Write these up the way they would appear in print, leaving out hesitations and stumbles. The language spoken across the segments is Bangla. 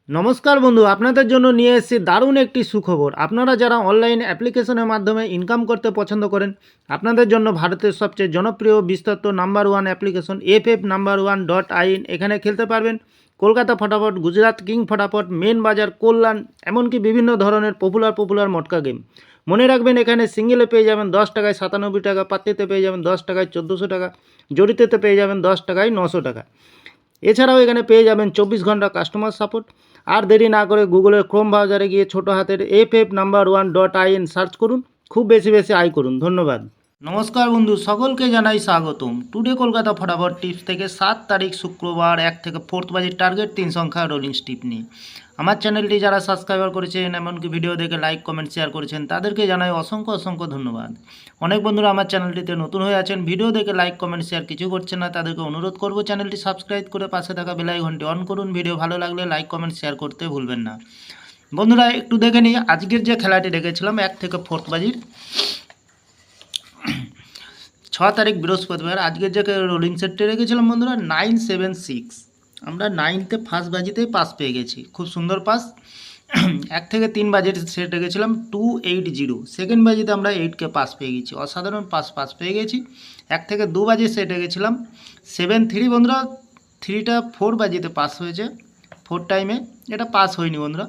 নমস্কার বন্ধু, আপনাদের জন্য নিয়ে এসেছি দারুণ একটি সুখবর। আপনারা যারা অনলাইন অ্যাপ্লিকেশনের মাধ্যমে ইনকাম করতে পছন্দ করেন, আপনাদের জন্য ভারতের সবচেয়ে জনপ্রিয় বিস্তৃত নাম্বার ওয়ান অ্যাপ্লিকেশন FF1.in এখানে খেলতে পারবেন। কলকাতা ফটাফট, গুজরাট কিং ফটাফট, মেন বাজার, কল্যাণ, এমনকি বিভিন্ন ধরনের পপুলার মটকা গেম। মনে রাখবেন, এখানে সিঙ্গেলে পেয়ে যাবেন 10 টাকায় 97 টাকা, পাত্তিতে পেয়ে যাবেন 10 টাকায় 1400 টাকা, জড়িতেতে পেয়ে যাবেন 10 টাকায় 900 টাকা। এছাড়াও এখানে পেয়ে যাবেন 24 ঘন্টা কাস্টমার সাপোর্ট। আর দেরি না করে গুগলের ক্রোম ব্রাউজারে গিয়ে ছোটো হাতের FF1.in সার্চ করুন, খুব বেশি আয় করুন। ধন্যবাদ। নমস্কার বন্ধু, সকলকে জানাই স্বাগতম। টুডে কলকাতা ফটাফট টিপস থেকে 7 তারিখ শুক্রবার 1 থেকে 4 বাজির টার্গেট 3 সংখ্যা রোলিং স্টিপ নিয়ে। আমার চ্যানেলটি যারা সাবস্ক্রাইবার করেছেন, এমনকি ভিডিও দেখে লাইক কমেন্ট শেয়ার করেছেন, তাদেরকে জানাই অসংখ্য ধন্যবাদ। অনেক বন্ধুরা আমার চ্যানেলটিতে নতুন হয়ে আছেন, ভিডিও দেখে লাইক কমেন্ট শেয়ার কিছু করছেন না, তাদেরকে অনুরোধ করব চ্যানেলটি সাবস্ক্রাইব করে পাশে থাকা বেল আইকনটি অন করুন। ভিডিও ভালো লাগলে লাইক কমেন্ট শেয়ার করতে ভুলবেন না। বন্ধুরা একটু দেখে নিই আজকের যে খেলাটি রেখেছিলাম 1 থেকে 4 বাজির 6 তারিখ বৃহস্পতিবার। আজকের যে রোলিং সেটটি রেখেছিলাম বন্ধুরা 976। আমরা 9তে ফার্স্ট বাজিতেই পাস পেয়ে গেছি, খুব সুন্দর পাস। 1 থেকে 3 বাজির সেট রেখেছিলাম 280, সেকেন্ড বাজিতে আমরা 8কে পাস পেয়ে গেছি, অসাধারণ পাস পেয়ে গেছি। 1 থেকে 2 বাজির সেট রেখেছিলাম 73 বন্ধুরা, 3টা 4 বাজিতে পাস হয়েছে, 4 টাইমে এটা পাস হয়নি বন্ধুরা।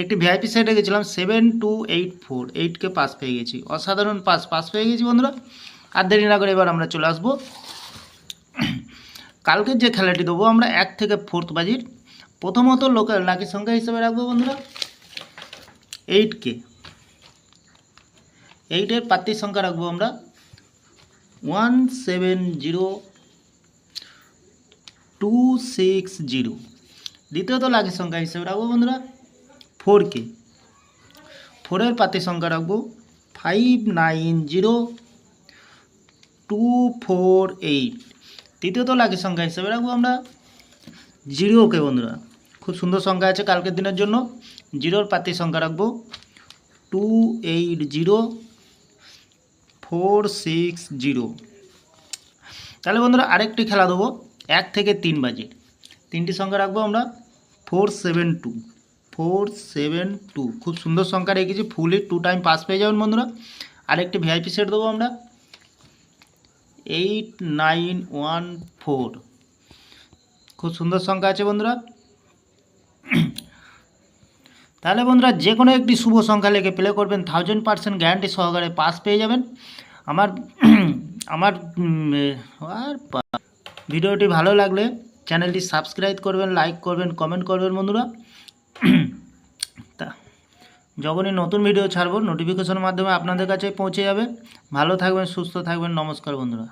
একটি ভিআইপি সেট রেখেছিলাম 7284, 8কে পাস পেয়ে গেছি, অসাধারণ পাস পেয়ে গেছি বন্ধুরা। আর দেরি না করে এবার আমরা চলে আসবো কালকের যে খেলাটি দেবো আমরা 1 থেকে 4 বাজির। প্রথমত লোকাল লাকি সংখ্যা হিসেবে রাখবো বন্ধুরা 8কে, 8-এর পাত্তির সংখ্যা রাখবো আমরা 170260। দ্বিতীয়ত লাকি সংখ্যা হিসেবে রাখবো বন্ধুরা 4কে, 4-এর পাত্তির সংখ্যা রাখবো 590248। তৃতীয়ত লাকি সংখ্যা হিসেবে রাখবো আমরা 0কে বন্ধুরা, খুব সুন্দর সংখ্যা আছে কালকের দিনের জন্য। 0-র পাত্তির সংখ্যা রাখবো 280460। তাহলে বন্ধুরা আরেকটি খেলা দেবো 1 থেকে 3 বাজির, 3টি সংখ্যা রাখবো আমরা 472। খুব সুন্দর সংখ্যা রেখেছি, ফুলি 2 টাইম পাস পেয়ে যাবেন বন্ধুরা। আরেকটি ভিআইপি সেট দেবো আমরা 8914, খুব সুন্দর সংখ্যা আছে বন্ধুরা। তাহলে বন্ধুরা যে কোনো একটি শুভ সংখ্যা লিখে প্লে করবেন, 1000% গ্যারান্টি সহকারে পাস পেয়ে যাবেন। আমার ভিডিওটি ভালো লাগলে চ্যানেলটি সাবস্ক্রাইব করবেন, লাইক করবেন, কমেন্ট করবেন বন্ধুরা। তা যখনই নতুন ভিডিও ছাড়বো নোটিফিকেশনের মাধ্যমে আপনাদের কাছে পৌঁছে যাবে। ভালো থাকবেন, সুস্থ থাকবেন, নমস্কার বন্ধুরা।